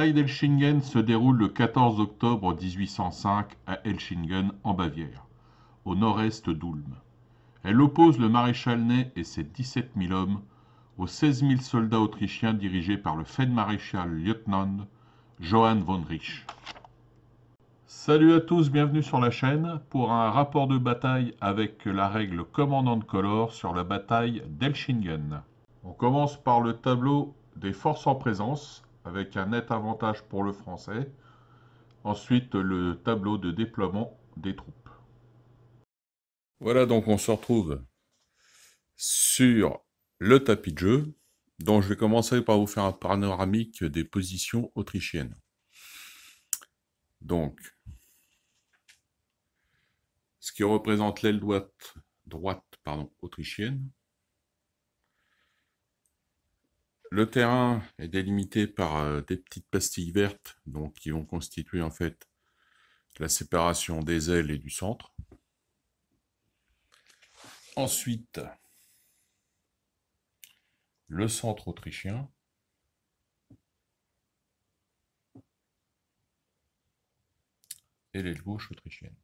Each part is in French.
bataille d'Elchingen se déroule le 14 octobre 1805 à Elchingen en Bavière, au nord-est d'Ulm. Elle oppose le maréchal Ney et ses 17 000 hommes aux 16 000 soldats autrichiens dirigés par le Feldmaréchal-Lieutenant Johann von Riesch. Salut à tous, bienvenue sur la chaîne pour un rapport de bataille avec la règle commandant de Color sur la bataille d'Elchingen. On commence par le tableau des forces en présence avec un net avantage pour le français. Ensuite, le tableau de déploiement des troupes. Voilà, donc on se retrouve sur le tapis de jeu. Donc je vais commencer par vous faire un panoramique des positions autrichiennes. Donc, ce qui représente l'aile droite autrichienne. Le terrain est délimité par des petites pastilles vertes, donc qui vont constituer en fait la séparation des ailes et du centre. Ensuite, le centre autrichien. Et l'aile gauche autrichienne.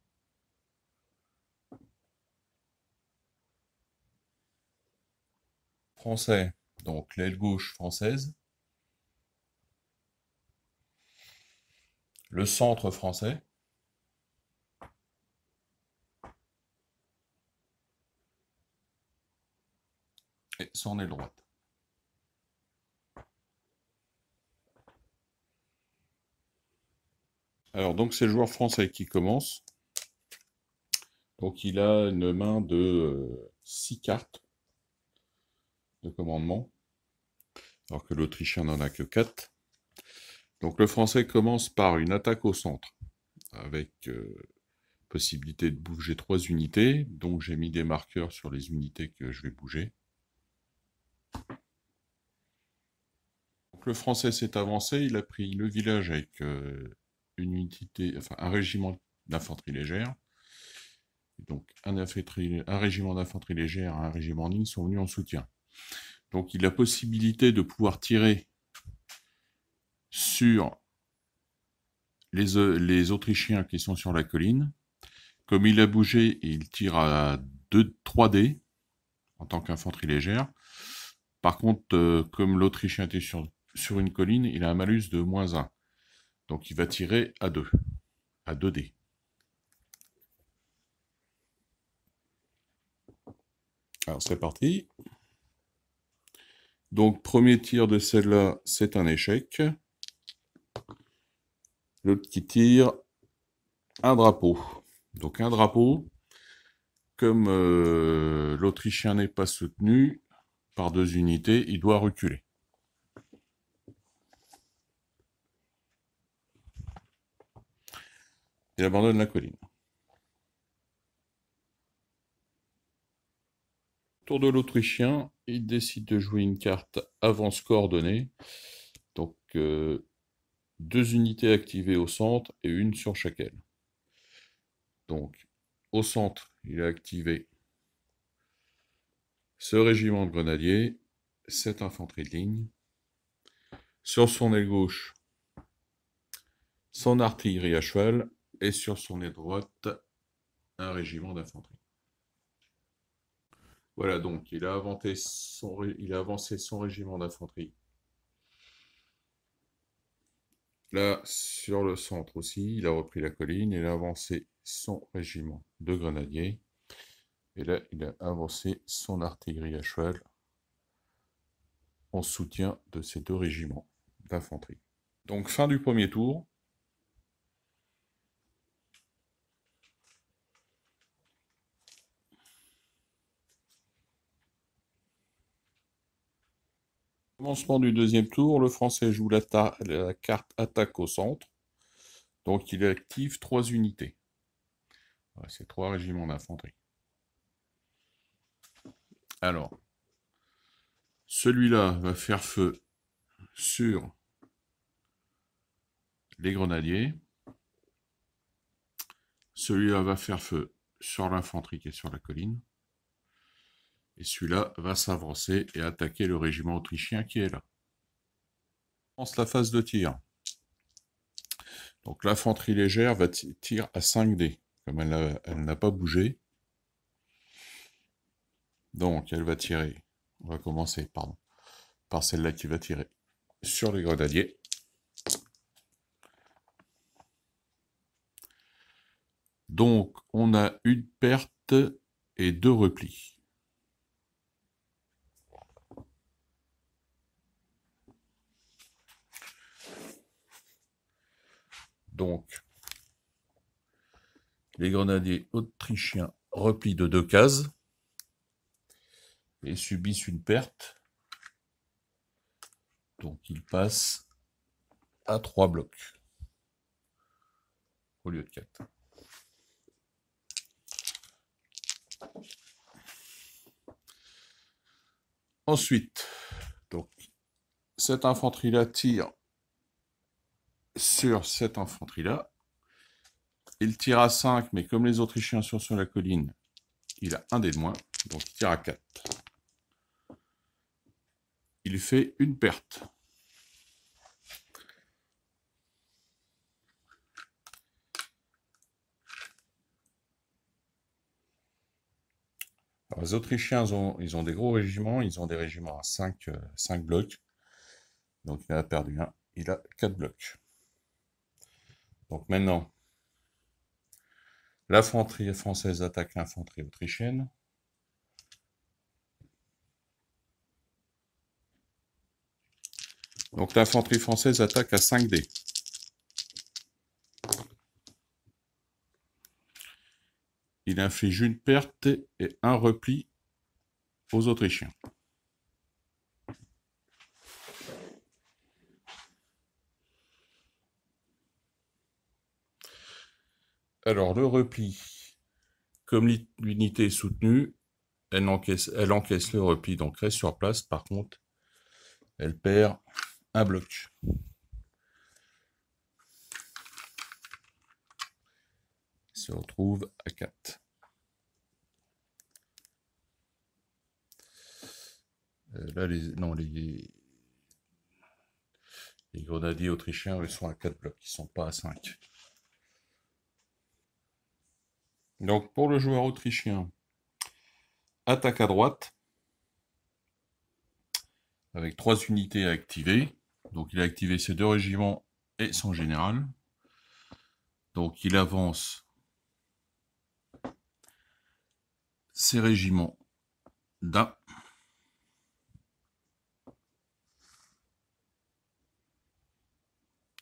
Français, donc l'aile gauche française. Le centre français. Et son aile droite. Alors donc c'est le joueur français qui commence. Donc il a une main de 6 cartes de commandement, alors que l'Autrichien n'en a que 4. Donc le français commence par une attaque au centre, avec possibilité de bouger 3 unités, donc j'ai mis des marqueurs sur les unités que je vais bouger. Donc le français s'est avancé, il a pris le village avec une unité, enfin un régiment d'infanterie légère. Donc un régiment d'infanterie légère et un régiment en ligne sont venus en soutien. Donc il a la possibilité de pouvoir tirer sur les Autrichiens qui sont sur la colline. Comme il a bougé, il tire à 3 dés en tant qu'infanterie légère. Par contre, comme l'Autrichien était sur une colline, il a un malus de -1. Donc il va tirer à 2 dés. Alors c'est parti. Donc premier tir de celle-là, c'est un échec. L'autre qui tire un drapeau. Donc un drapeau, comme l'Autrichien n'est pas soutenu par 2 unités, il doit reculer. Il abandonne la colline. Tour de l'Autrichien, il décide de jouer une carte avance coordonnée. Donc 2 unités activées au centre et une sur chaque aile. Donc au centre, il a activé ce régiment de grenadiers, cette infanterie de ligne. Sur son aile gauche, son artillerie à cheval, et sur son aile droite, un régiment d'infanterie. Voilà, donc il a avancé son régiment d'infanterie. Là, sur le centre aussi, il a repris la colline, il a avancé son régiment de grenadiers. Et là, il a avancé son artillerie à cheval en soutien de ces 2 régiments d'infanterie. Donc, fin du premier tour. Commencement du deuxième tour, le Français joue la carte attaque au centre. Donc il active 3 unités. Voilà, c'est 3 régiments d'infanterie. Alors, celui-là va faire feu sur les grenadiers. Celui-là va faire feu sur l'infanterie qui est sur la colline. Et celui-là va s'avancer et attaquer le régiment autrichien qui est là. On lance la phase de tir. Donc l'infanterie légère va tirer à 5D, comme elle n'a pas bougé. Donc elle va tirer, on va commencer, pardon, par celle-là qui va tirer sur les grenadiers. Donc on a une perte et 2 replis. Donc les grenadiers autrichiens replient de 2 cases et subissent une perte. Donc ils passent à 3 blocs au lieu de 4. Ensuite, donc, cette infanterie-là tire sur cette infanterie-là. Il tire à 5, mais comme les Autrichiens sont sur la colline, il a un dé de moins, donc il tire à 4. Il fait une perte. Alors, les Autrichiens, ils ont des gros régiments, ils ont des régiments à 5 blocs. Donc il en a perdu un, il a 4 blocs. Donc maintenant, l'infanterie française attaque l'infanterie autrichienne. Donc l'infanterie française attaque à 5D. Il inflige une perte et un repli aux Autrichiens. Alors le repli, comme l'unité est soutenue, elle encaisse le repli, donc reste sur place. Par contre, elle perd un bloc. Elle se retrouve à 4. Là, les grenadiers autrichiens, ils sont à 4 blocs, ils ne sont pas à 5. Donc pour le joueur autrichien, attaque à droite, avec 3 unités à activer. Donc il a activé ses 2 régiments et son général. Donc il avance ses régiments d'un.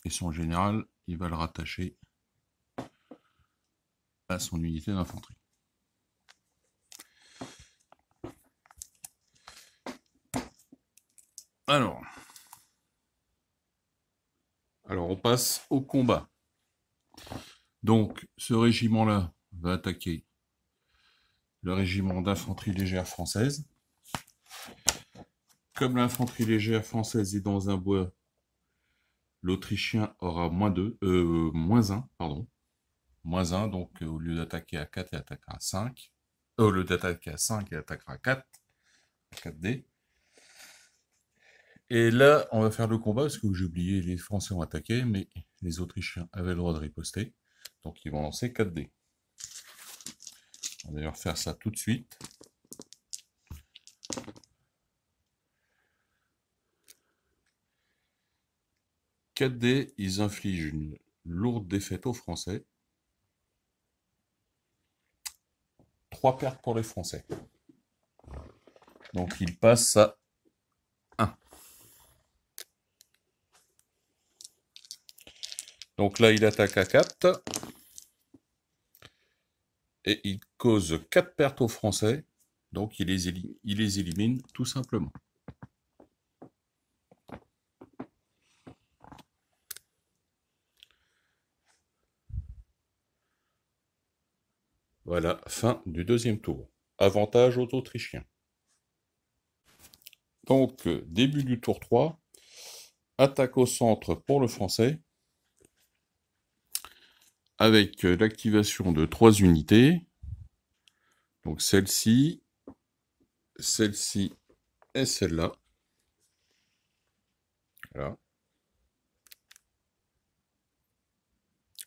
Et son général, il va le rattacher à son unité d'infanterie. Alors on passe au combat. Donc ce régiment-là va attaquer le régiment d'infanterie légère française. Comme l'infanterie légère française est dans un bois, l'Autrichien aura moins 1, pardon. Moins 1, donc au lieu d'attaquer à 4, il attaquera à 5. Au lieu d'attaquer à 5, il attaquera à 4. 4D. Et là, on va faire le combat, parce que j'ai oublié, les Français ont attaqué, mais les Autrichiens avaient le droit de riposter. Donc ils vont lancer 4D. On va d'ailleurs faire ça tout de suite. « 4D, ils infligent une lourde défaite aux Français. 3 pertes pour les Français. Donc ils passent à 1. Donc là, il attaque à 4. Et il cause 4 pertes aux Français. Donc il les élimine tout simplement. Voilà, fin du deuxième tour. Avantage aux Autrichiens. Donc, début du tour 3. Attaque au centre pour le Français. Avec l'activation de 3 unités. Donc celle-ci, celle-ci et celle-là. Voilà.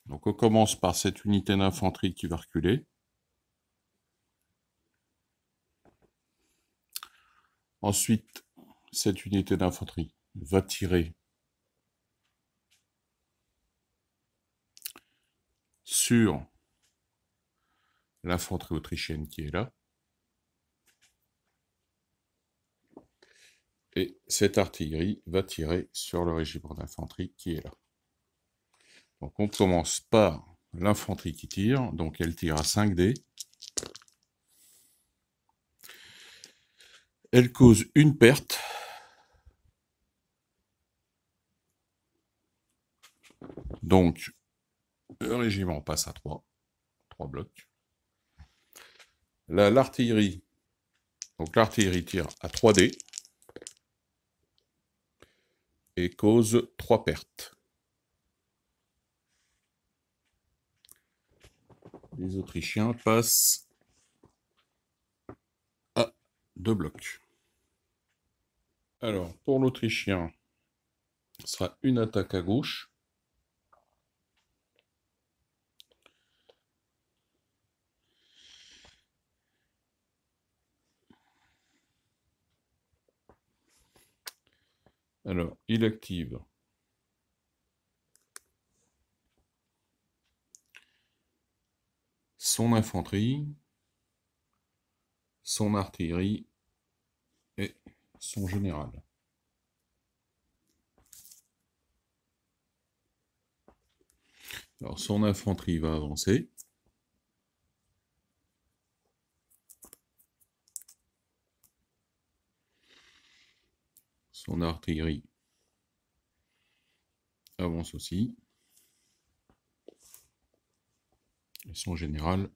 Donc on commence par cette unité d'infanterie qui va reculer. Ensuite, cette unité d'infanterie va tirer sur l'infanterie autrichienne qui est là. Et cette artillerie va tirer sur le régiment d'infanterie qui est là. Donc on commence par l'infanterie qui tire, donc elle tire à 5 dés. Elle cause une perte. Donc le régiment passe à 3 blocs. Là, l'artillerie, donc l'artillerie tire à 3 dés et cause 3 pertes. Les Autrichiens passent à 2 blocs. Alors, pour l'Autrichien, ce sera une attaque à gauche. Alors, il active son infanterie, son artillerie et son général. Alors, son infanterie va avancer. Son artillerie avance aussi. Et son général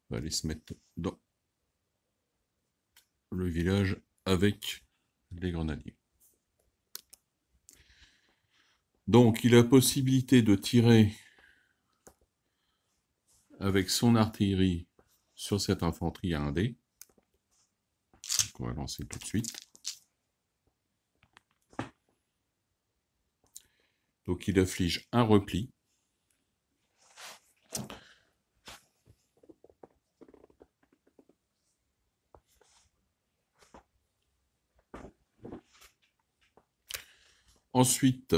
va aller se mettre dans le village avec les grenadiers. Donc, il a possibilité de tirer avec son artillerie sur cette infanterie à 1 dé. Donc, on va lancer tout de suite. Donc, il afflige un repli. Ensuite,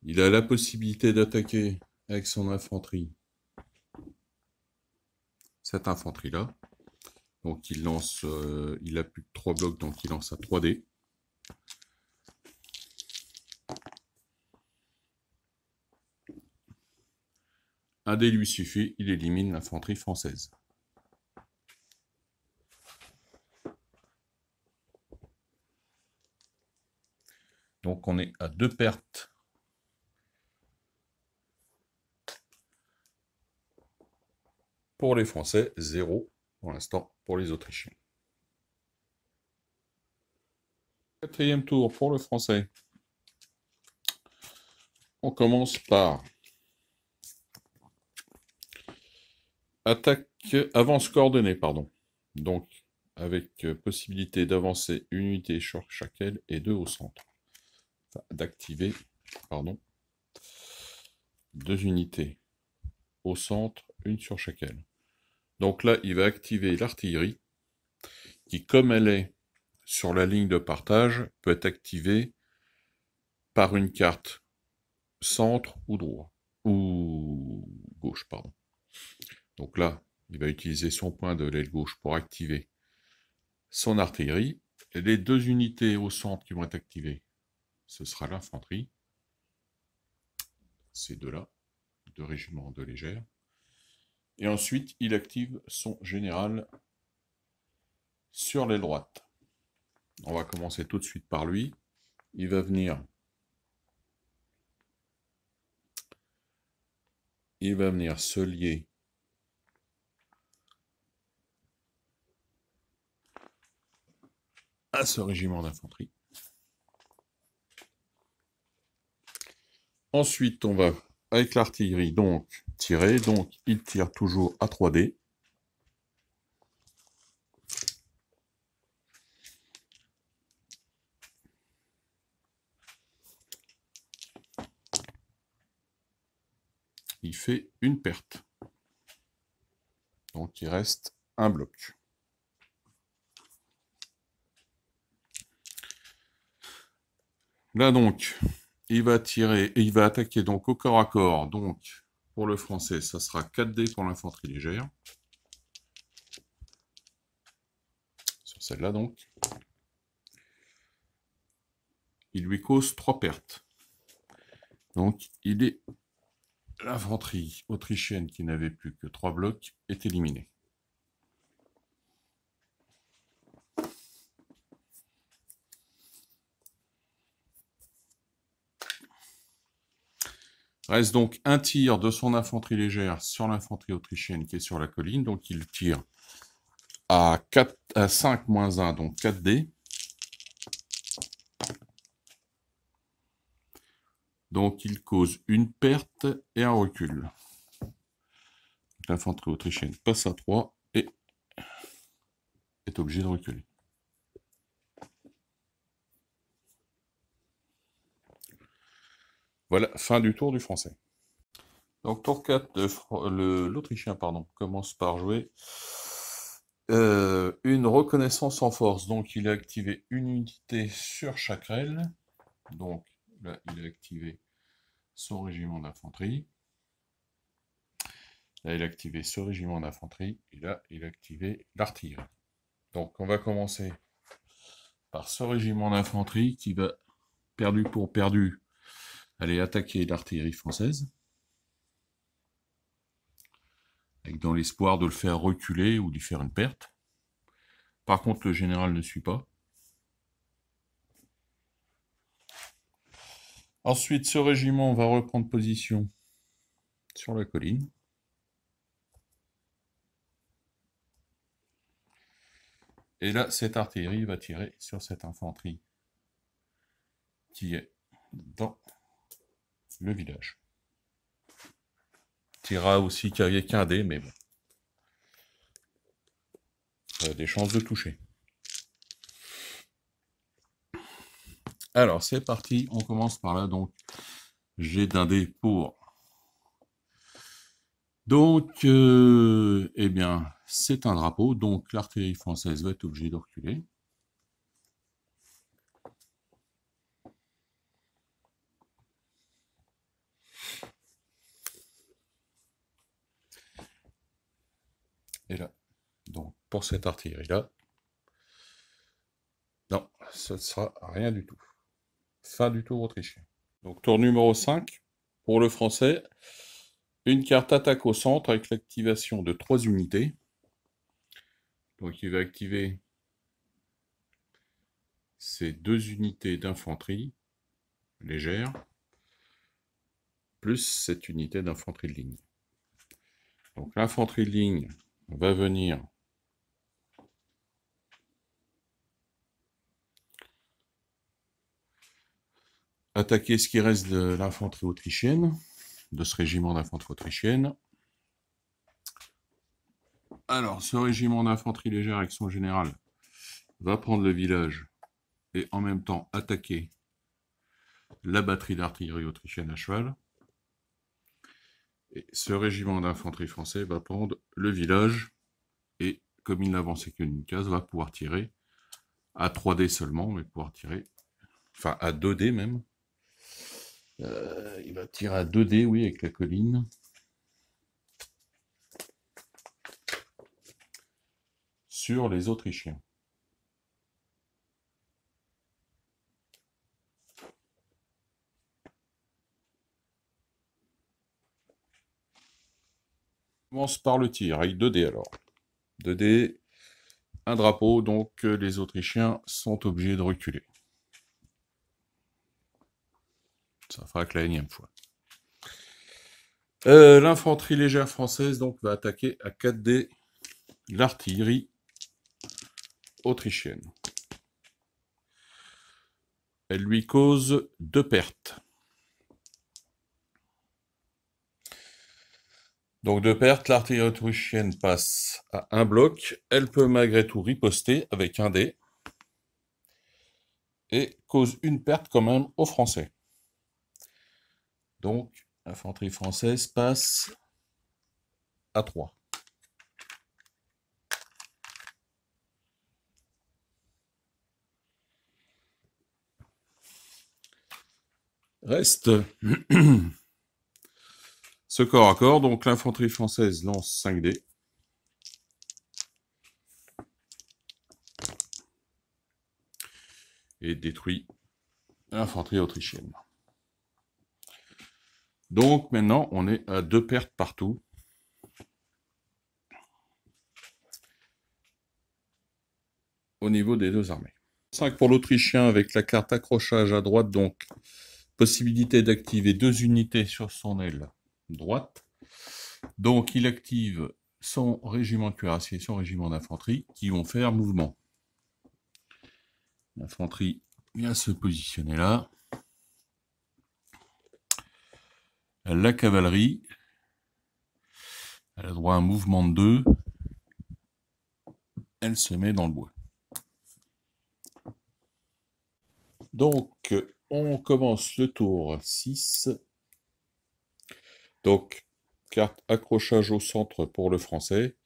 il a la possibilité d'attaquer avec son infanterie cette infanterie-là. Donc il lance, il a plus que 3 blocs, donc il lance à 3 dés. Un dé lui suffit, il élimine l'infanterie française. Donc on est à 2 pertes pour les Français, 0 pour l'instant pour les Autrichiens. Quatrième tour pour le Français. On commence par attaque, avance coordonnée, pardon. Donc avec possibilité d'avancer une unité sur chaque aile et 2 au centre. Enfin, d'activer, pardon, 2 unités au centre, une sur chaque aile. Donc là, il va activer l'artillerie, qui, comme elle est sur la ligne de partage, peut être activée par une carte centre ou droit, ou gauche, pardon. Donc là, il va utiliser son point de l'aile gauche pour activer son artillerie. Et les 2 unités au centre qui vont être activées, ce sera l'infanterie. Ces deux-là, 2 régiments de légère. Et ensuite, il active son général sur l'aile droite. On va commencer tout de suite par lui. Il va venir se lier à ce régiment d'infanterie. Ensuite, on va, avec l'artillerie, donc tirer. Donc, il tire toujours à 3 dés. il fait une perte. Donc il reste un bloc. Là donc, il va tirer et il va attaquer donc au corps à corps. Donc pour le français, ça sera 4 dés pour l'infanterie légère. Sur celle-là donc. Il lui cause 3 pertes. Donc il est l'infanterie autrichienne qui n'avait plus que 3 blocs est éliminée. Reste donc un tir de son infanterie légère sur l'infanterie autrichienne qui est sur la colline. Donc il tire à 5-1, donc 4 dés. Donc il cause une perte et un recul. L'infanterie autrichienne passe à 3 et est obligée de reculer. Voilà, fin du tour du français. Donc tour 4, l'Autrichien commence par jouer une reconnaissance en force. Donc il a activé une unité sur chaque aile. Donc là, il a activé son régiment d'infanterie. Là, il a activé ce régiment d'infanterie. Et là, il a activé l'artillerie. Donc on va commencer par ce régiment d'infanterie qui va, perdu pour perdu, aller attaquer l'artillerie française. Avec dans l'espoir de le faire reculer ou d'y faire une perte. Par contre, le général ne suit pas. Ensuite, ce régiment va reprendre position sur la colline. Et là, cette artillerie va tirer sur cette infanterie qui est dans le village. Tirera aussi qu'avec un dé, mais bon. Ça a des chances de toucher. Alors, c'est parti. On commence par là. Donc, j'ai d'un dé pour... Donc, eh bien, c'est un drapeau. Donc, l'artillerie française va être obligée de reculer. Et là, donc, pour cette artillerie-là, non, ce ne sera rien du tout. Fin du tour autrichien. Donc, tour numéro 5, pour le français, une carte attaque au centre avec l'activation de 3 unités. Donc, il va activer ces 2 unités d'infanterie légère, plus cette unité d'infanterie de ligne. Donc, l'infanterie de ligne va venir attaquer ce qui reste de l'infanterie autrichienne, de ce régiment d'infanterie autrichienne. Alors, ce régiment d'infanterie légère avec son général va prendre le village et en même temps attaquer la batterie d'artillerie autrichienne à cheval. Et ce régiment d'infanterie français va prendre le village et, comme il n'avançait qu'une case, va pouvoir tirer à 3 dés seulement, mais pouvoir tirer, enfin à 2 dés même. Il va tirer à 2 dés, oui, avec la colline. Sur les Autrichiens. On commence par le tir, avec 2 dés alors. 2 dés, un drapeau, donc les Autrichiens sont obligés de reculer. Ça fera que la énième fois. L'infanterie légère française donc va attaquer à 4 dés l'artillerie autrichienne. Elle lui cause 2 pertes. Donc 2 pertes, l'artillerie autrichienne passe à 1 bloc. Elle peut malgré tout riposter avec 1 dé. Et cause une perte quand même aux Français. Donc L'infanterie française passe à 3. Reste ce corps à corps, donc l'infanterie française lance 5 dés. Et détruit l'infanterie autrichienne. Donc maintenant, on est à 2 pertes partout. Au niveau des deux armées. 5 pour l'Autrichien avec la carte accrochage à droite, donc possibilité d'activer 2 unités sur son aile droite. Donc il active son régiment de cuirassiers et son régiment d'infanterie qui vont faire mouvement. L'infanterie vient se positionner là. La cavalerie, elle a droit à un mouvement de 2. Elle se met dans le bois. Donc, on commence le tour 6. Donc, carte accrochage au centre pour le français.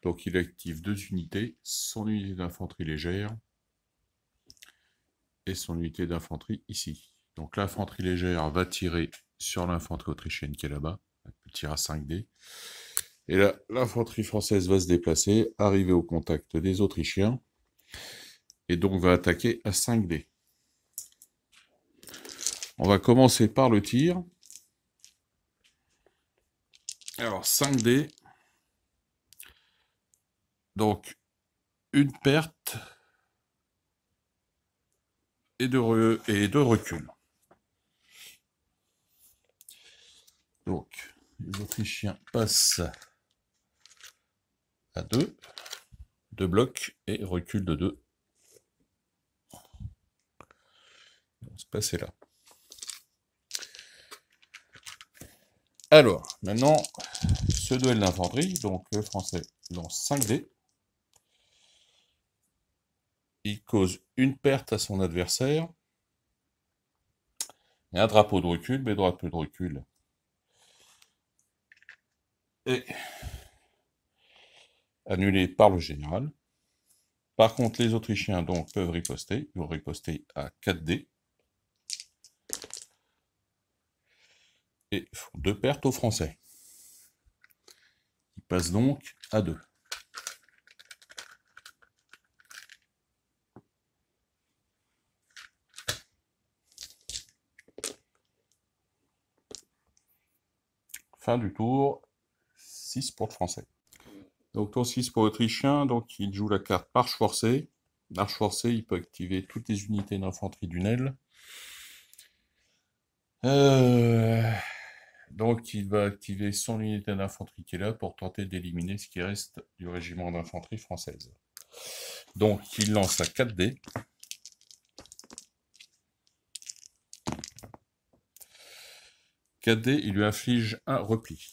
Donc, il active 2 unités, son unité d'infanterie légère et son unité d'infanterie ici. Donc, l'infanterie légère va tirer sur l'infanterie autrichienne qui est là-bas. Elle peut tirer à 5 dés. Et là, l'infanterie française va se déplacer, arriver au contact des Autrichiens, et donc va attaquer à 5 dés. On va commencer par le tir. Alors, 5 dés. Donc, une perte et de recul. Donc, les Autrichiens passent à 2. 2 blocs et recul de 2. On va se passer là. Alors, maintenant, ce duel d'infanterie, donc le français lance 5 dés. Il cause une perte à son adversaire. Et un drapeau de recul, mais drapeau de recul est annulé par le général. Par contre, les Autrichiens donc peuvent riposter. Ils vont riposter à 4 dés. Et font 2 pertes aux Français. Ils passent donc à 2. Fin du tour, 6 pour le Français. Donc tour 6 pour l'Autrichien, donc il joue la carte marche forcée. Marche forcée, il peut activer toutes les unités d'infanterie d'une aile. Donc il va activer son unité d'infanterie qui est là pour tenter d'éliminer ce qui reste du régiment d'infanterie française. Donc il lance à 4 dés. 4 dés, il lui inflige un repli.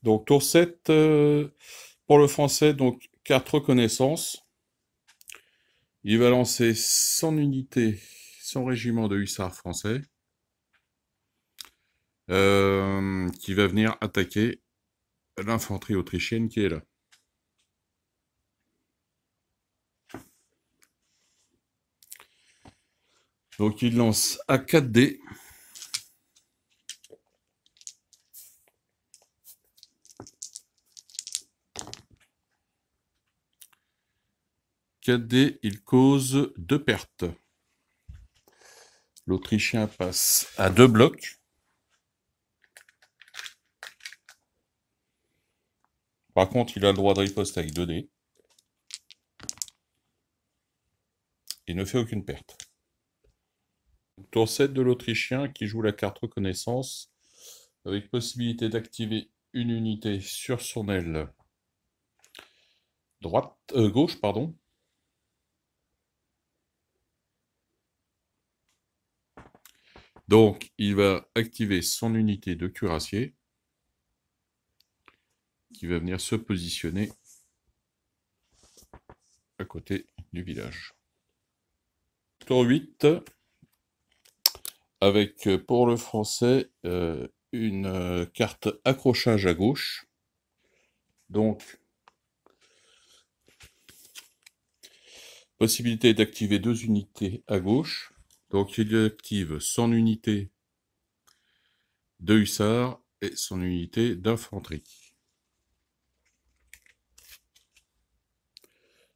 Donc tour 7 pour le français, donc carte reconnaissance. Il va lancer son unité, son régiment de hussards français, qui va venir attaquer l'infanterie autrichienne qui est là. Donc il lance à 4 dés. 4 dés, il cause 2 pertes. L'Autrichien passe à 2 blocs. Par contre, il a le droit de riposte avec 2 dés. Il ne fait aucune perte. Tour 7 de l'Autrichien qui joue la carte reconnaissance avec possibilité d'activer une unité sur son aile gauche, pardon. Donc, il va activer son unité de cuirassier qui va venir se positionner à côté du village. Tour 8, avec pour le français une carte accrochage à gauche. Donc, possibilité d'activer 2 unités à gauche. Donc, il active son unité de hussards et son unité d'infanterie.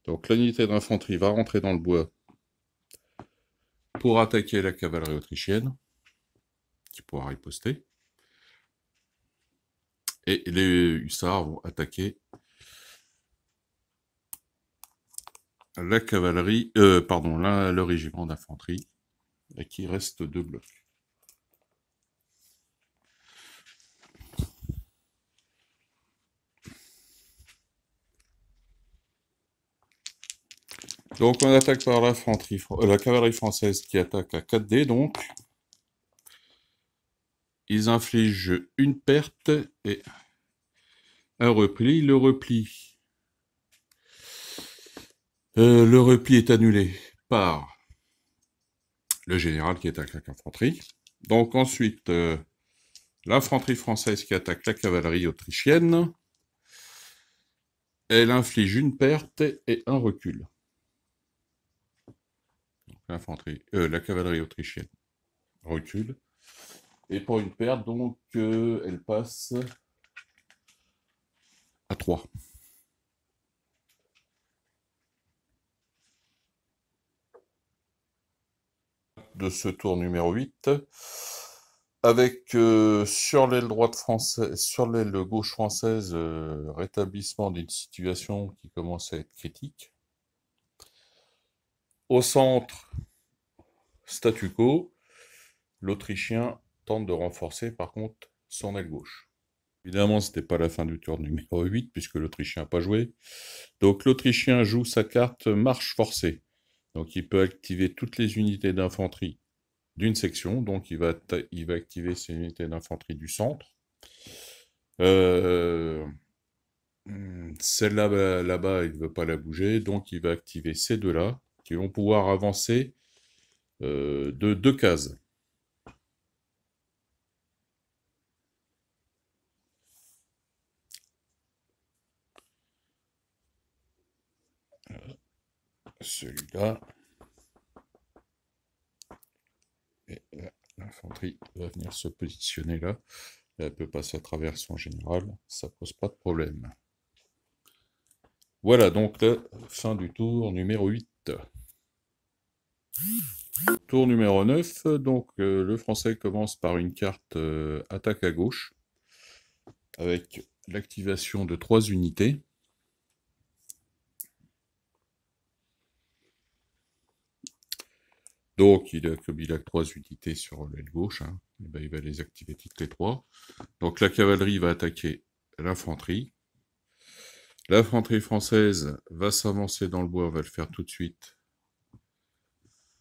Donc, l'unité d'infanterie va rentrer dans le bois pour attaquer la cavalerie autrichienne, qui pourra riposter. Et les hussards vont attaquer la cavalerie, le régiment d'infanterie, qui reste 2 blocs. Donc on attaque par l'infanterie, la cavalerie française qui attaque à 4D, donc ils infligent une perte et un repli. Le repli est annulé par le général qui attaque l'infanterie. Donc ensuite, l'infanterie française qui attaque la cavalerie autrichienne. Elle inflige une perte et un recul. La cavalerie autrichienne recule. Et pour une perte, donc, elle passe à 3. De ce tour numéro 8, avec sur l'aile droite française, sur l'aile gauche française, rétablissement d'une situation qui commence à être critique. Au centre, statu quo, l'Autrichien tente de renforcer par contre son aile gauche. Évidemment, ce n'était pas la fin du tour numéro 8, puisque l'Autrichien n'a pas joué. Donc l'Autrichien joue sa carte marche forcée. Donc il peut activer toutes les unités d'infanterie d'une section. Donc il va activer ses unités d'infanterie du centre. Celle-là, là-bas, il ne veut pas la bouger. Donc il va activer ces deux-là, qui vont pouvoir avancer de 2 cases. Celui-là. Et l'infanterie va venir se positionner là. Elle peut passer à travers son général, ça pose pas de problème. Voilà donc la fin du tour numéro 8. Tour numéro 9, donc le français commence par une carte attaque à gauche, avec l'activation de 3 unités. Donc, comme il a 3 unités sur l'aile gauche, hein, et ben, il va les activer toutes les 3. Donc, la cavalerie va attaquer l'infanterie. L'infanterie française va s'avancer dans le bois, on va le faire tout de suite.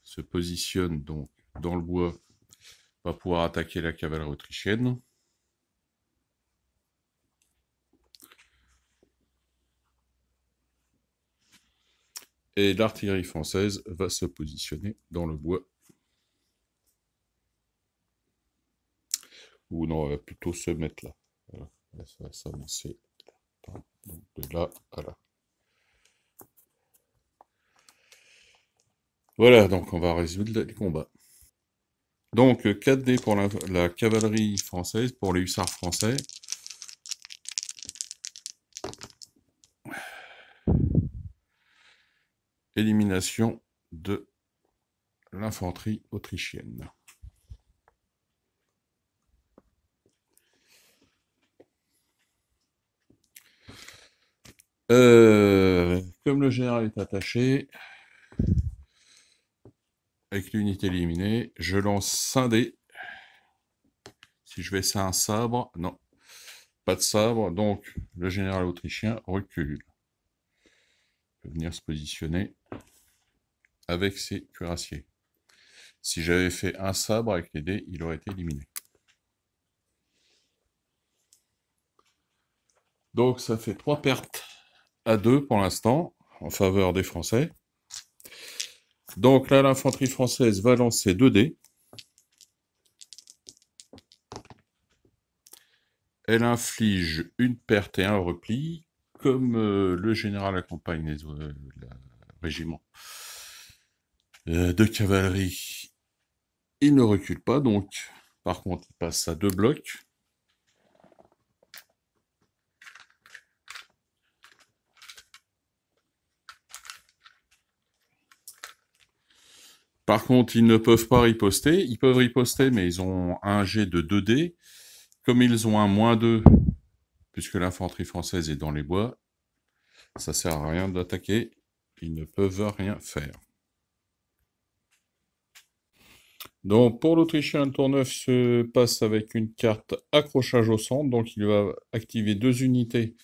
Se positionne donc dans le bois, va pouvoir attaquer la cavalerie autrichienne. Et l'artillerie française va se positionner dans le bois. Ou non, elle va plutôt se mettre là. Voilà. Ça va s'avancer. Donc de là à là. Voilà, donc on va résoudre les combats. Donc 4D pour la cavalerie française, pour les hussards français. Élimination de l'infanterie autrichienne. Comme le général est attaché, avec l'unité éliminée, je lance 5 dés. Si je vais essayer un sabre, non, pas de sabre, donc le général autrichien recule. Il peut venir se positionner avec ses cuirassiers. Si j'avais fait un sabre avec les dés, il aurait été éliminé. Donc ça fait 3 pertes à 2 pour l'instant. en faveur des Français. Donc là, l'infanterie française va lancer 2 dés. Elle inflige une perte et un repli, comme le général accompagne le régiment de cavalerie. Il ne recule pas, donc par contre, il passe à 2 blocs. Par contre, ils ne peuvent pas riposter. Ils peuvent riposter, mais ils ont un jet de 2 dés. Comme ils ont un -2, puisque l'infanterie française est dans les bois, ça sert à rien d'attaquer. Ils ne peuvent rien faire. Donc, pour l'Autrichien, le tour 9 se passe avec une carte accrochage au centre. Donc, il va activer 2 unités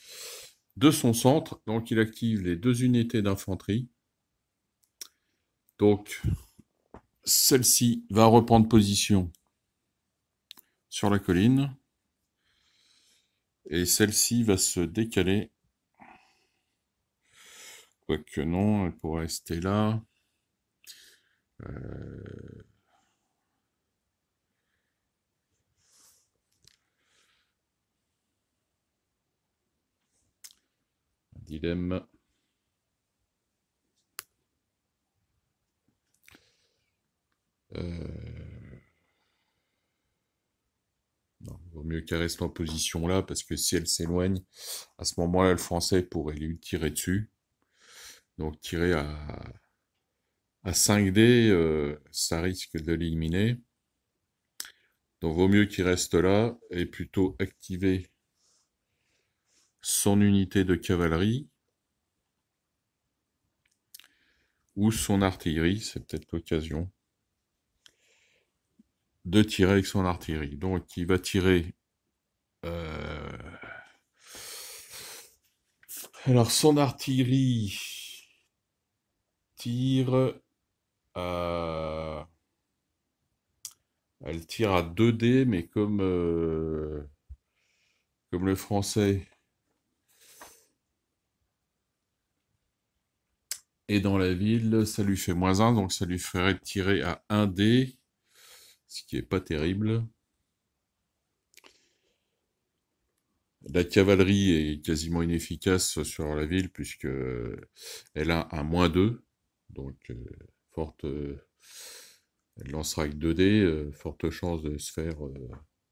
de son centre. Donc, il active les 2 unités d'infanterie. Donc, celle-ci va reprendre position sur la colline. Et celle-ci va se décaler. Quoique non, elle pourrait rester là. Dilemme. Non, il vaut mieux qu'elle reste en position là, parce que si elle s'éloigne, à ce moment-là, le Français pourrait lui tirer dessus. Donc tirer à 5 dés, ça risque de l'éliminer. Donc vaut mieux qu'il reste là, et plutôt activer son unité de cavalerie, ou son artillerie, c'est peut-être l'occasion de tirer avec son artillerie. Donc il va tirer... Alors son artillerie tire à... Elle tire à 2 dés, mais comme le français est dans la ville, ça lui fait -1, donc ça lui ferait tirer à 1 dé, ce qui est pas terrible. La cavalerie est quasiment inefficace sur la ville, puisque elle a un -2, donc forte... elle lancera avec 2 dés, forte chance de se faire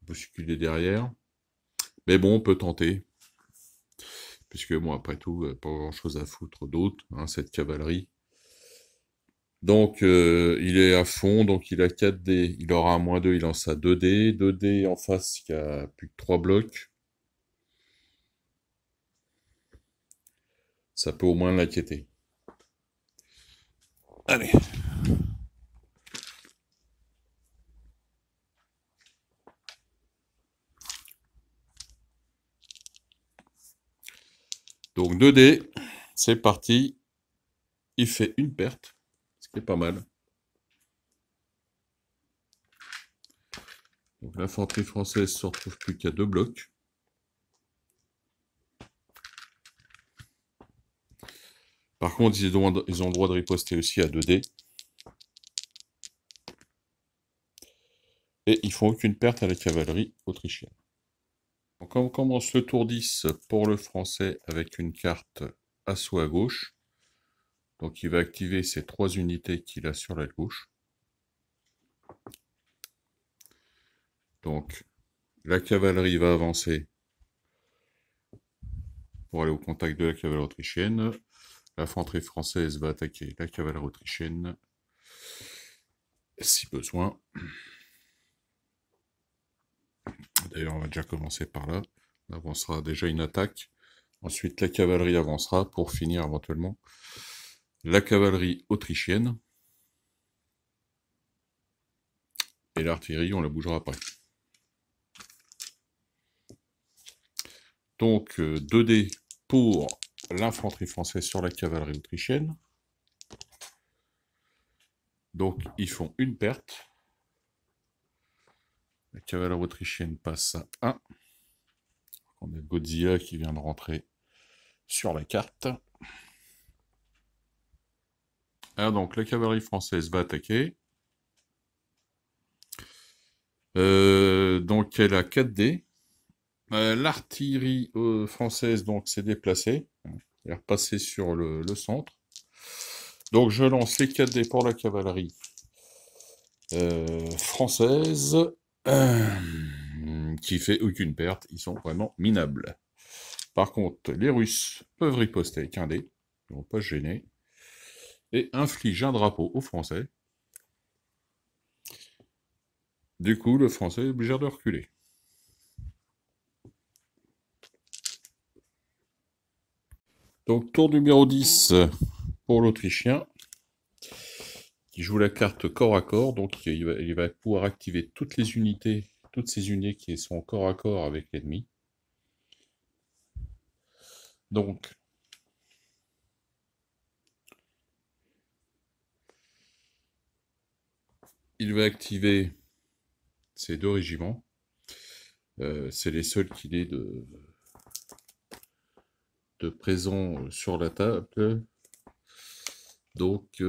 bousculer derrière. Mais bon, on peut tenter. Puisque, bon, après tout, pas grand-chose à foutre d'autre, hein, cette cavalerie. Donc, il est à fond, donc il a 4 dés. Il aura un -2, il lance à 2 dés. 2 dés en face, qui a plus que 3 blocs. Ça peut au moins l'inquiéter. Allez. Donc 2 dés, c'est parti. Il fait une perte, ce qui est pas mal. Donc l'infanterie française se retrouve plus qu'à 2 blocs. Par contre, ils ont le droit de riposter aussi à 2 dés. Et ils font aucune perte à la cavalerie autrichienne. Donc on commence le tour 10 pour le français avec une carte assaut à gauche. Donc il va activer ces 3 unités qu'il a sur la gauche. Donc la cavalerie va avancer pour aller au contact de la cavalerie autrichienne. L'infanterie française va attaquer la cavalerie autrichienne si besoin. D'ailleurs, on va déjà commencer par là. On avancera déjà une attaque. Ensuite, la cavalerie avancera pour finir éventuellement la cavalerie autrichienne. Et l'artillerie, on la bougera après. Donc, 2 dés pour l'infanterie française sur la cavalerie autrichienne. Donc, ils font une perte. La cavalerie autrichienne passe à 1. On a Godzilla qui vient de rentrer sur la carte. Alors donc, la cavalerie française va attaquer. Donc, elle a 4 dés. L'artillerie française donc s'est déplacée. Elle est repassée sur le centre. Donc, je lance les 4 dés pour la cavalerie française. Qui fait aucune perte. Ils sont vraiment minables. Par contre, les Russes peuvent riposter avec un dé. Ils ne vont pas se gêner. Et infligent un drapeau aux Français. Du coup, le Français est obligé de reculer. Donc, tour numéro 10 pour l'Autrichien, qui joue la carte corps à corps. Donc, il va pouvoir activer toutes ces unités qui sont corps à corps avec l'ennemi. Donc, il va activer ces 2 régiments. C'est les seuls qu'il ait de présents sur la table. Donc,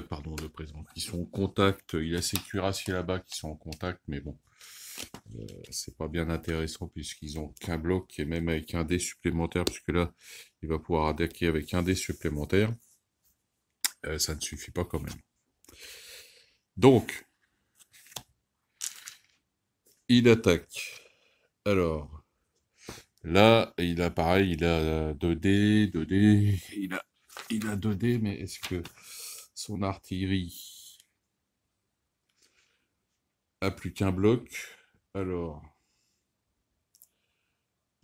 pardon, de présents qui sont en contact. Il a ses cuirassiers là-bas qui sont en contact, mais bon, c'est pas bien intéressant puisqu'ils ont qu'un bloc et même avec un dé supplémentaire, puisque là, il va pouvoir attaquer avec un dé supplémentaire. Ça ne suffit pas quand même. Donc, il attaque. Alors, là, il a pareil, il a 2 dés, 2 dés, il a 2 dés, mais est-ce que son artillerie a plus qu'un bloc? Alors,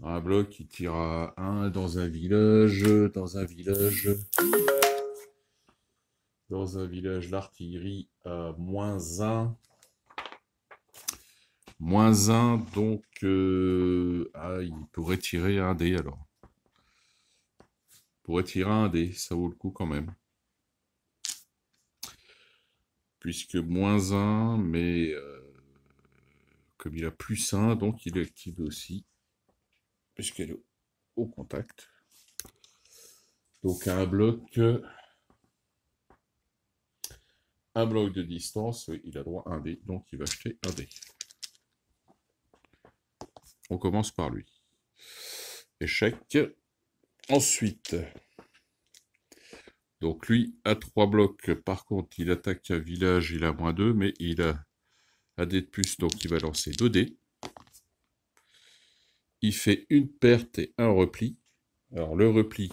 un bloc, il tire à 1 dans un village, l'artillerie a -1. -1, donc il pourrait tirer un dé alors. Il pourrait tirer un dé, ça vaut le coup quand même. Puisque -1, mais comme il a +1, donc il active aussi. Puisqu'elle est au contact. Donc un bloc de distance, il a droit à un dé, donc il va acheter un dé. On commence par lui. Échec. Ensuite, donc lui a 3 blocs, par contre il attaque un village, il a -2, mais il a un dé de plus, donc il va lancer 2 dés. Il fait une perte et un repli. Alors le repli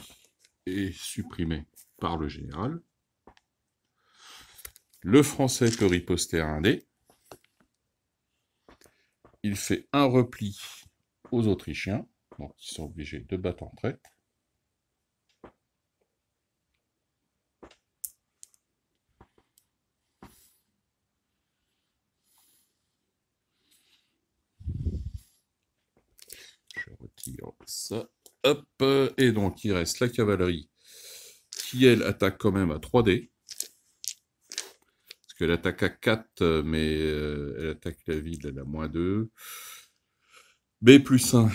est supprimé par le général. Le Français peut riposter à un dé. Il fait un repli aux Autrichiens, donc ils sont obligés de battre en retraite. Je retire ça. Hop, et donc il reste la cavalerie qui, elle, attaque quand même à 3 dés. Parce qu'elle attaque à 4, mais elle attaque la ville, elle a -2. B +1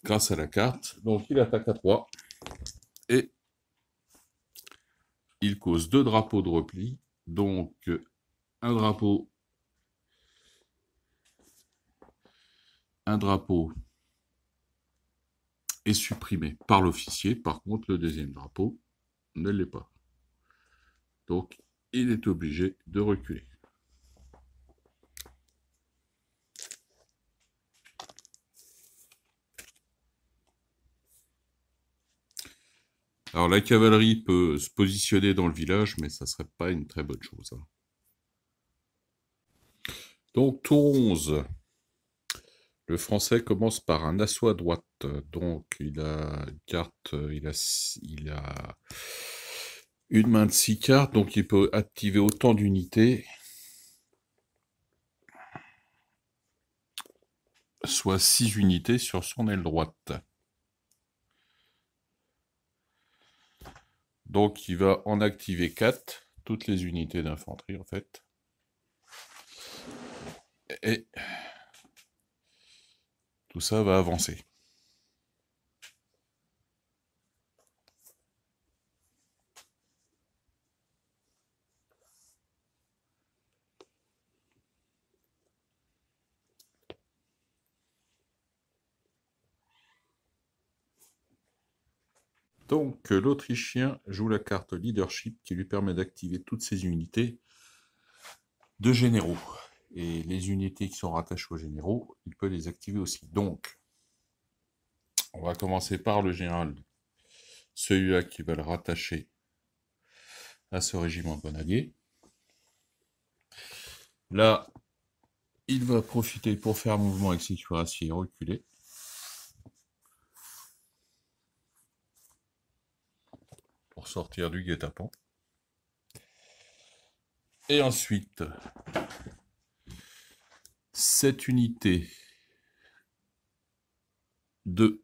grâce à la carte. Donc il attaque à 3. Et il cause 2 drapeaux de repli. Donc un drapeau est supprimé par l'officier. Par contre, le deuxième drapeau ne l'est pas. Donc, il est obligé de reculer. Alors, la cavalerie peut se positionner dans le village, mais ça ne serait pas une très bonne chose. Donc, tour 11. Le Français commence par un assaut à droite. Donc, il a une carte, il a une main de 6 cartes, donc il peut activer autant d'unités, soit 6 unités sur son aile droite. Donc, il va en activer 4, toutes les unités d'infanterie en fait. Et tout ça va avancer. Donc, l'Autrichien joue la carte Leadership qui lui permet d'activer toutes ses unités de généraux. Et les unités qui sont rattachées aux généraux, il peut les activer aussi. Donc, on va commencer par le général, celui-là qui va le rattacher à ce régiment de grenadiers. Là, il va profiter pour faire un mouvement avec ses cuirassiers et reculer. Pour sortir du guet-apens. Et ensuite, cette unité de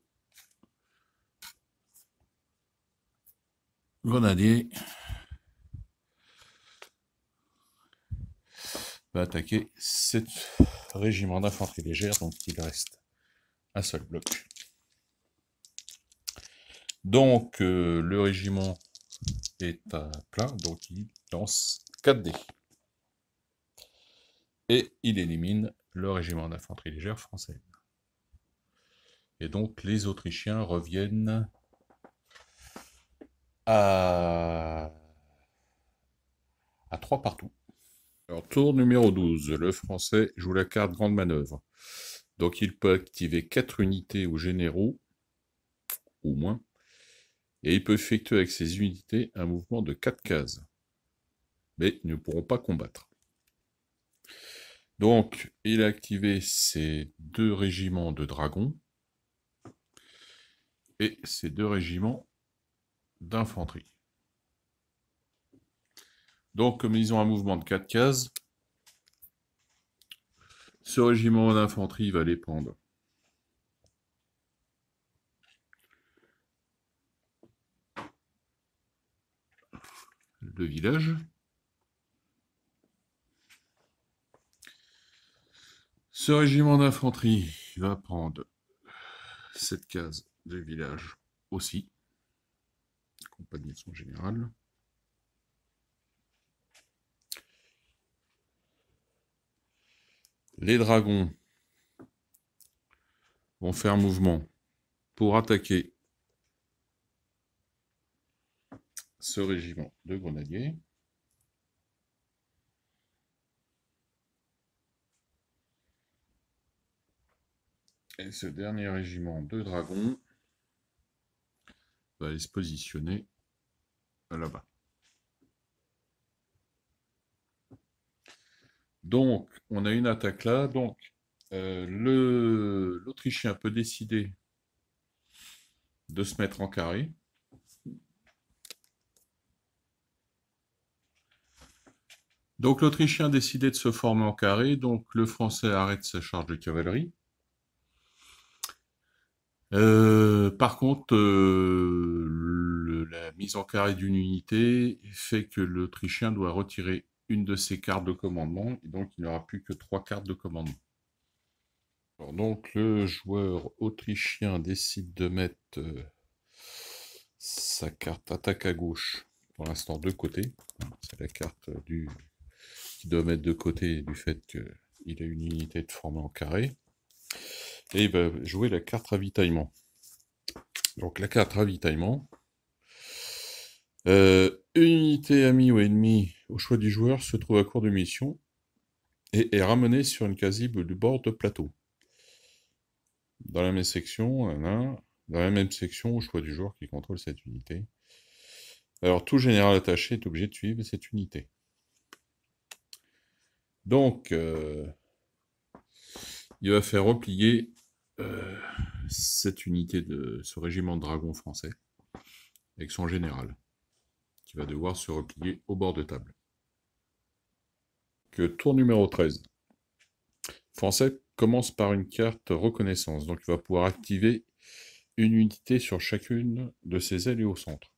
grenadiers va attaquer ce régiment d'infanterie légère, donc il reste un seul bloc. Donc le régiment est à plein, donc il lance 4 dés. Et il élimine le régiment d'infanterie légère français. Et donc les Autrichiens reviennent à 3 partout. Alors, tour numéro 12, le Français joue la carte Grande Manœuvre. Donc il peut activer 4 unités aux généraux, ou moins, et il peut effectuer avec ces unités un mouvement de 4 cases. Mais ils ne pourront pas combattre. Donc il a activé ses 2 régiments de dragons, et ses 2 régiments d'infanterie. Donc comme ils ont un mouvement de 4 cases, ce régiment d'infanterie va les prendre le village. Ce régiment d'infanterie va prendre cette case de village aussi, accompagné de son général. Les dragons vont faire mouvement pour attaquer ce régiment de grenadiers. Et ce dernier régiment de dragons va aller se positionner là-bas. Donc, on a une attaque là. Donc, l'Autrichien peut décider de se mettre en carré. Donc, l'Autrichien a décidé de se former en carré. Donc, le Français arrête sa charge de cavalerie. Par contre, la mise en carré d'une unité fait que l'Autrichien doit retirer une de ses cartes de commandement, et donc il n'aura plus que 3 cartes de commandement. Alors donc le joueur autrichien décide de mettre sa carte attaque à gauche, pour l'instant de côté. C'est la carte qui doit mettre de côté du fait qu'il a une unité de formée en carré. Et il va jouer la carte ravitaillement. Donc la carte ravitaillement, une unité amie ou ennemie au choix du joueur se trouve à court de munitions et est ramenée sur une casible du bord de plateau. Dans la même section, au choix du joueur qui contrôle cette unité. Alors tout général attaché est obligé de suivre cette unité. Donc il va faire replier cette unité de ce régiment de dragons français avec son général, qui va devoir se replier au bord de table. Tour numéro 13. Français commence par une carte reconnaissance, donc il va pouvoir activer une unité sur chacune de ses ailes et au centre.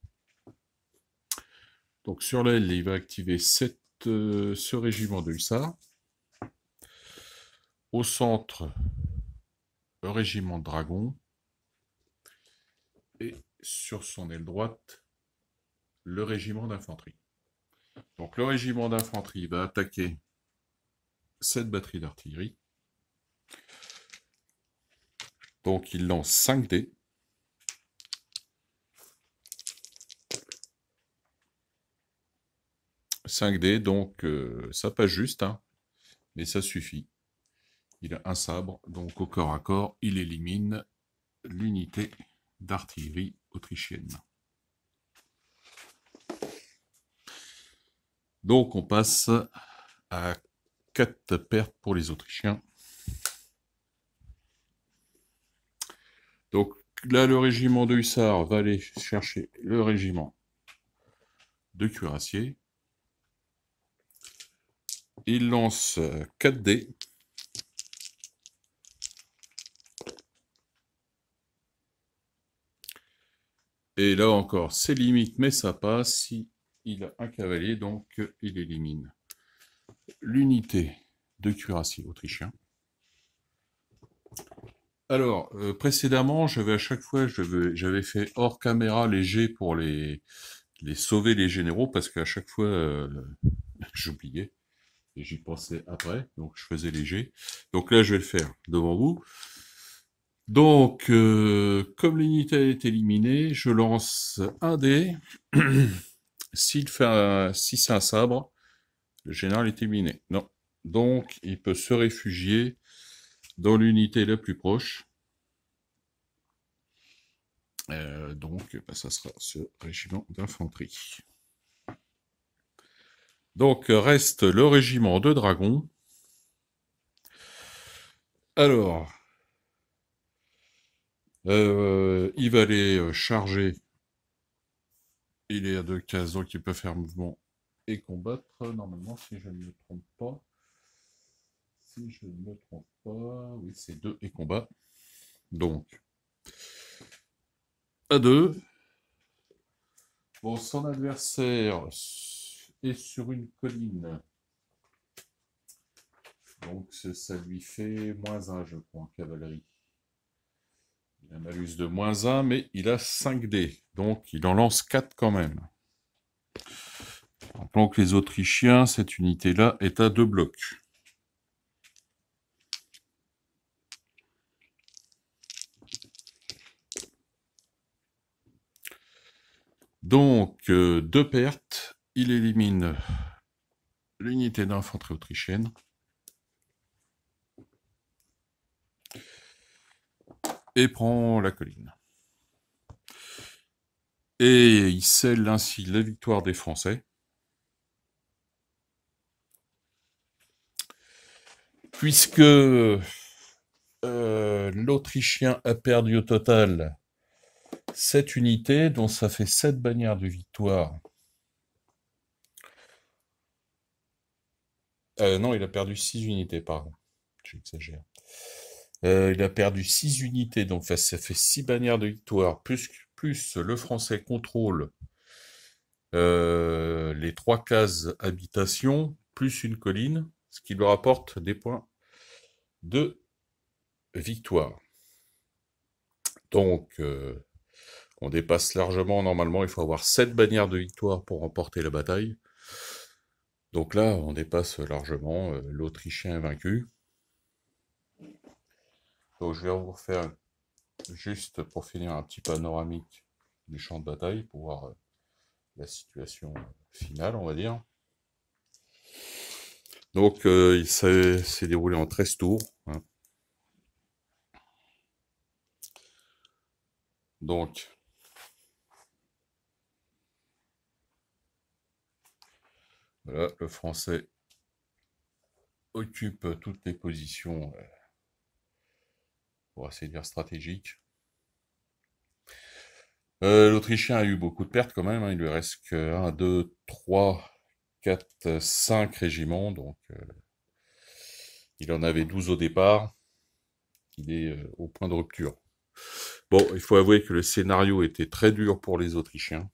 Donc sur l'aile, il va activer ce régiment de hussards. Au centre, le régiment de dragons. Et sur son aile droite, le régiment d'infanterie. Donc le régiment d'infanterie va attaquer cette batterie d'artillerie. Donc il lance 5 dés. 5D, donc ça passe juste, hein, mais ça suffit. Il a un sabre, donc au corps à corps, il élimine l'unité d'artillerie autrichienne. Donc on passe à 4 pertes pour les Autrichiens. Donc là, le régiment de hussards va aller chercher le régiment de cuirassiers. Il lance 4 dés. Et là encore, c'est limite, mais ça passe. Si il a un cavalier, donc il élimine l'unité de cuirassiers autrichiens. Alors, précédemment, j'avais à chaque fois, j'avais fait hors caméra léger pour les sauver les généraux, parce qu'à chaque fois, j'oubliais, et j'y pensais après, donc je faisais léger. Donc là, je vais le faire devant vous. Donc, comme l'unité est éliminée, je lance un dé. Si c'est un sabre, le général est éliminé. Non. Donc, il peut se réfugier dans l'unité la plus proche. Donc, ça sera ce régiment d'infanterie. Donc, reste le régiment de dragons. Alors, il va aller charger. Il est à 2 cases, donc il peut faire mouvement et combattre. Normalement, si je ne me trompe pas. Si je ne me trompe pas, oui, c'est 2 et combat. Donc, à 2. Bon, son adversaire est sur une colline. Donc, ça lui fait -1, je crois, en cavalerie. Il a un malus de -1, mais il a 5 dés. Donc, il en lance 4 quand même. Rappelons que les Autrichiens, cette unité-là est à 2 blocs. Donc, 2 pertes. Il élimine l'unité d'infanterie autrichienne. Et prend la colline. Et il scelle ainsi la victoire des Français. Puisque l'Autrichien a perdu au total 7 unités, dont ça fait 7 bannières de victoire. Non, il a perdu 6 unités, pardon. J'exagère. Il a perdu 6 unités, donc ça fait 6 bannières de victoire, plus le Français contrôle les 3 cases habitation, plus une colline, ce qui lui rapporte des points de victoire. Donc, on dépasse largement. Normalement, il faut avoir 7 bannières de victoire pour remporter la bataille. Donc là, on dépasse largement. L'Autrichien est vaincu. Donc, je vais vous refaire, juste pour finir, un petit panoramique du champ de bataille pour voir la situation finale, on va dire. Donc, il s'est déroulé en 13 tours. Hein. Donc, voilà, le Français occupe toutes les positions, pour essayer de dire stratégiques. L'Autrichien a eu beaucoup de pertes quand même. Hein. Il lui reste que 1, 2, 3, 4, 5 régiments. Donc, il en avait 12 au départ. Il est au point de rupture. Bon, il faut avouer que le scénario était très dur pour les Autrichiens.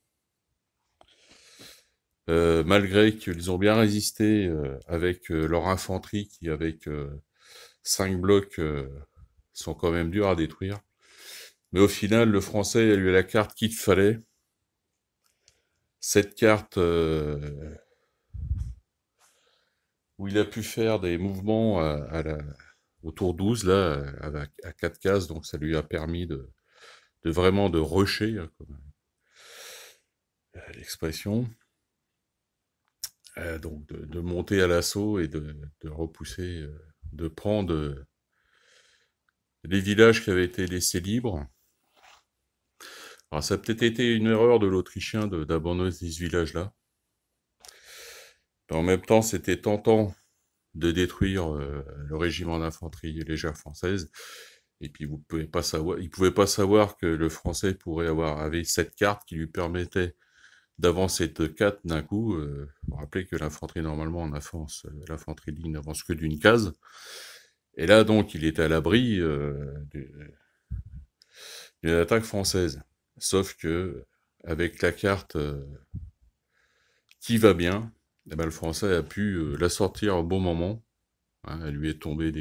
Malgré qu'ils ont bien résisté avec leur infanterie qui, avec 5 blocs, sont quand même durs à détruire. Mais au final, le Français a eu la carte qu'il fallait. Cette carte où il a pu faire des mouvements au tour 12, là, à 4 cases, donc ça lui a permis de vraiment de rusher, hein, comme l'expression. donc de monter à l'assaut et de repousser, de prendre les villages qui avaient été laissés libres. Alors ça a peut-être été une erreur de l'Autrichien d'abandonner ce village-là. En même temps, c'était tentant de détruire le régiment d'infanterie légère française. Et puis vous pouvez pas savoir, il pouvait pas savoir que le français avait cette carte qui lui permettait d'avancer de 4 d'un coup. Vous vous rappelez que l'infanterie normalement en avance, l'infanterie de ligne n'avance que d'une case. Et là donc il était à l'abri d'une attaque française. Sauf que avec la carte qui va bien, eh ben, le français a pu la sortir au bon moment. Hein, elle lui est tombée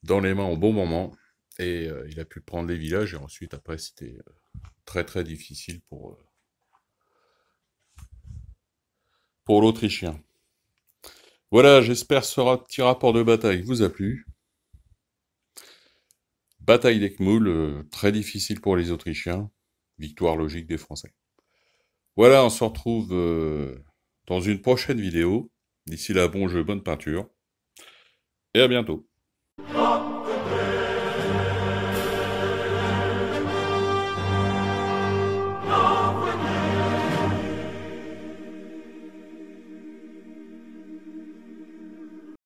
dans les mains au bon moment. Et il a pu prendre les villages. Et ensuite, après, c'était très très difficile pour l'Autrichien. Voilà, j'espère que ce petit rapport de bataille vous a plu. Bataille d'Eckmühl, très difficile pour les Autrichiens. Victoire logique des Français. Voilà, on se retrouve dans une prochaine vidéo. D'ici là, bon jeu, bonne peinture. Et à bientôt.